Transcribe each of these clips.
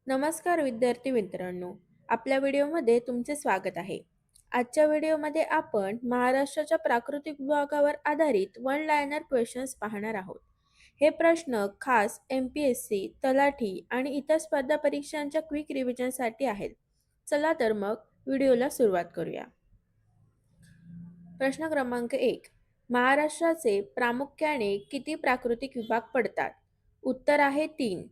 नमस्कार विद्यार्थी मित्रांनो, आपल्या व्हिडिओमध्ये तुमचे स्वागत आहे. आजच्या व्हिडिओमध्ये आपण महाराष्ट्राच्या प्राकृतिक विभागावर आधारित वन लायनर क्वेश्चन्स पाहणार आहोत. हे प्रश्न खास MPSC, तलाठी आणि इतर स्पर्धा परीक्षांच्या क्विक रिव्हिजनसाठी आहेत. चला तर मग व्हिडिओला सुरुवात करूया. प्रश्न क्रमांक 1. महाराष्ट्राचे प्रामुख्याने किती प्राकृतिक विभाग पडतात? उत्तर आहे 3.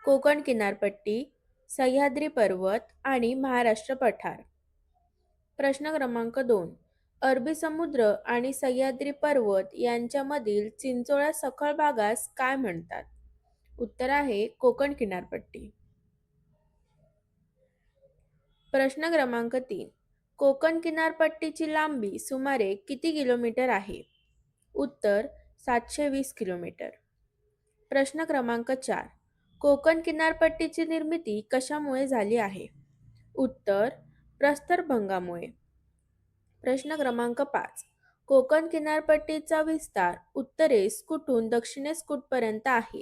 कोकण किनारपट्टी, सह्याद्री पर्वत आणि महाराष्ट्र पठार. प्रश्न क्रमांक 2. अरबी समुद्र आणि सह्याद्री पर्वत यांच्यामधील चिंचोळ्या सखल भागास काय म्हणतात? उत्तर आहे कोकण किनारपट्टी. प्रश्न क्रमांक 3. कोकण किनारपट्टीची लांबी सुमारे किती किलोमीटर आहे? उत्तर 720 किलोमीटर. प्रश्न क्रमांक 4. कोकण किनारपट्टीची निर्मिती कशामुळे झाली आहे? उत्तर प्रस्तरभंगामुळे. प्रश्न क्रमांक 5. कोकण किनारपट्टीचा विस्तार उत्तरेस कुठून दक्षिणेस कुठपर्यंत आहे?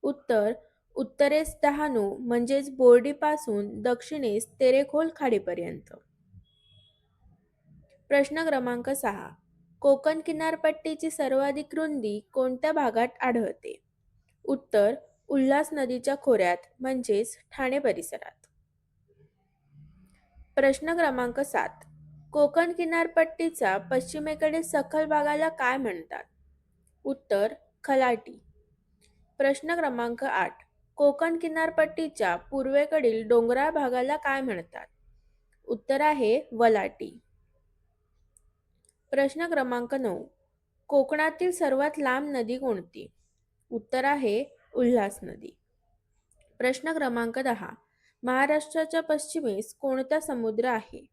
उत्तर उत्तरेस डहाणू म्हणजेच बोर्डीपासून दक्षिणेस तेरेखोल खाडीपर्यंत. प्रश्न क्रमांक 6. कोकण किनारपट्टीची सर्वाधिक रुंदी कोणत्या भागात आढळते? उत्तर उल्हास नदीच्या खोऱ्यात म्हणजेच ठाणे परिसरात. प्रश्न क्रमांक 7. कोकण किनारपट्टीचा पश्चिमेकडील सखल भागाला काय म्हणतात? उत्तर खलाटी. प्रश्न क्रमांक 8. कोकण किनारपट्टीच्या पूर्वेकडील डोंगराळ भागाला काय म्हणतात? उत्तर आहे वलाटी. प्रश्न क्रमांक 9. कोकणातील सर्वात लांब नदी कोणती? उत्तर आहे उल्हास नदी. प्रश्न क्रमांक 10. महाराष्ट्राच्या पश्चिमेस कोणता समुद्र आहे?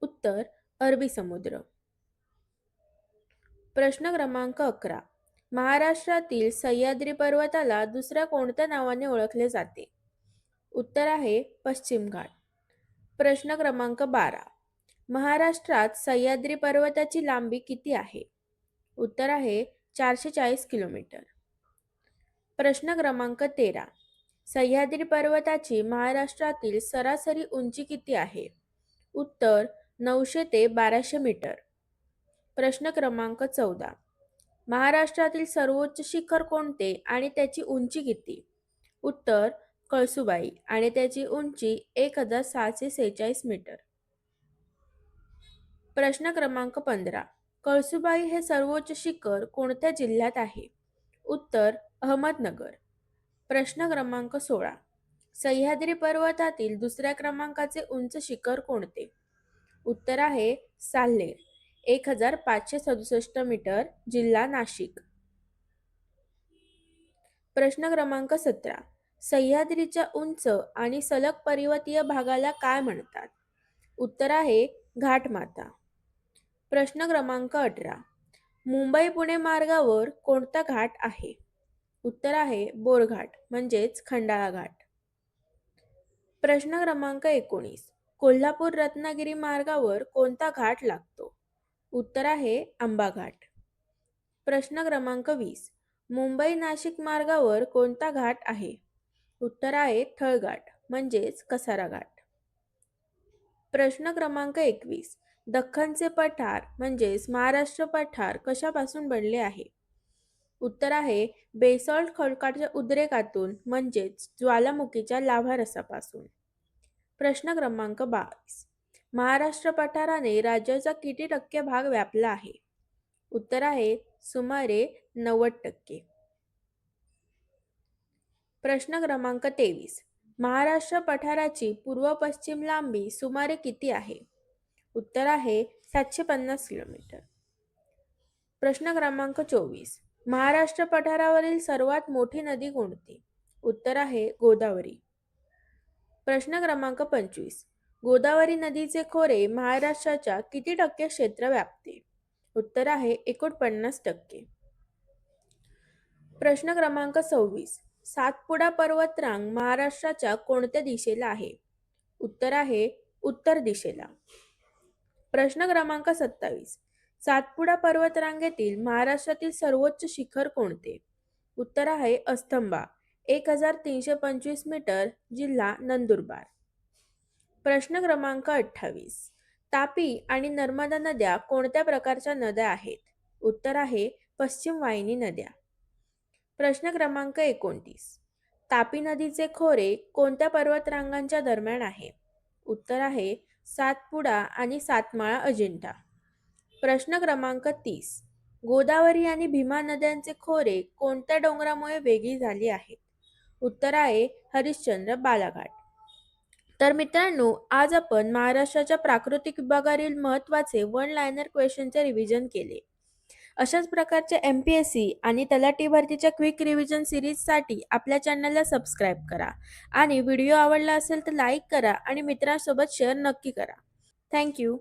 उत्तर अरबी समुद्र. प्रश्न क्रमांक 11. महाराष्ट्रातील सह्याद्री पर्वताला दुसऱ्या कोणत्या नावाने ओळखले जाते? उत्तर आहे पश्चिम घाट. प्रश्न क्रमांक 12. महाराष्ट्रात सह्याद्री पर्वताची लांबी किती आहे? उत्तर आहे 440 किलोमीटर. प्रश्न क्रमांक 13. सह्याद्री पर्वताची महाराष्ट्रातील सरासरी उंची किती आहे? उत्तर 900 ते 1200 मीटर. प्रश्न क्रमांक 14. महाराष्ट्रातील सर्वोच्च शिखर कोणते आणि त्याची उंची किती? उत्तर कळसुबाई आणि त्याची उंची 1646 मीटर. प्रश्न क्रमांक 15. कळसुबाई हे सर्वोच्च शिखर कोणत्या जिल्ह्यात आहे? उत्तर अहमदनगर. प्रश्न क्रमांक 16. सह्याद्री पर्वतातील दुसऱ्या क्रमांकाचे उंच शिखर कोणते? उत्तर आहे साल्हेर 1567 मीटर, जिल्हा नाशिक. प्रश्न क्रमांक 17. सह्याद्रीच्या उंच आणि सलग पर्वतीय भागाला काय म्हणतात? उत्तर आहे घाटमाथा. प्रश्न क्रमांक 18. मुंबई पुणे मार्गावर कोणता घाट आहे? उत्तर आहे बोरघाट म्हणजेच खंडाळा घाट. प्रश्न क्रमांक 19. कोल्हापूर रत्नागिरी मार्गावर कोणता घाट लागतो? उत्तर आहे आंबा घाट. प्रश्न क्रमांक 20. मुंबई नाशिक मार्गावर कोणता घाट आहे? उत्तर आहे थळघाट म्हणजेच कसारा घाट. प्रश्न क्रमांक 21. दख्खनचे पठार म्हणजेच महाराष्ट्र पठार कशापासून बनले आहे? उत्तर आहे बेसॉल्ट खडकाच्या उद्रेकातून म्हणजेच ज्वालामुखीच्या लाव्हारसापासून. प्रश्न क्रमांक 22. महाराष्ट्र पठाराने राज्याचा किती टक्के भाग व्यापला आहे? उत्तर आहे सुमारे 90%. प्रश्न क्रमांक 23. महाराष्ट्र पठाराची पूर्व पश्चिम लांबी सुमारे किती आहे? उत्तर आहे 750 किलोमीटर. प्रश्न क्रमांक 24. महाराष्ट्र पठारावरील सर्वात मोठी नदी कोणती? उत्तर आहे गोदावरी. प्रश्न क्रमांक 25. गोदावरी नदीचे खोरे महाराष्ट्राच्या किती टक्के क्षेत्र व्यापते? उत्तर आहे 49%. प्रश्न क्रमांक 26. सातपुडा पर्वतरांग महाराष्ट्राच्या कोणत्या दिशेला आहे? उत्तर आहे उत्तर दिशेला. प्रश्न क्रमांक 27. सातपुडा पर्वतरांगेतील महाराष्ट्रातील सर्वोच्च शिखर कोणते? उत्तर आहे अस्तंबा 1325 मीटर, जिल्हा नंदुरबार. प्रश्न क्रमांक 28. तापी आणि नर्मदा नद्या कोणत्या प्रकारच्या नद्या आहेत? उत्तर आहे पश्चिम वाहिनी नद्या. प्रश्न क्रमांक 29. तापी नदीचे खोरे कोणत्या पर्वतरांगांच्या दरम्यान आहे? उत्तर आहे सातपुडा आणि सातमाळा अजिंठा. प्रश्न क्रमांक 30. गोदावरी आणि भीमा नद्यांचे खोरे कोणत्या डोंगरामुळे वेगळी झाली आहेत? उत्तर आहे हरिश्चंद्र बालाघाट. तर मित्रांनो, आज आपण महाराष्ट्राच्या प्राकृतिक विभागातील महत्त्वाचे वन लायनर क्वेश्चनचे रिव्हिजन केले. अशाच प्रकारचे MPSC आणि तलाठी भरतीच्या क्विक रिव्हिजन सिरीजसाठी आपल्या चॅनलला सबस्क्राईब करा आणि व्हिडिओ आवडला असेल तर लाईक करा आणि मित्रांसोबत शेअर नक्की करा. थँक्यू.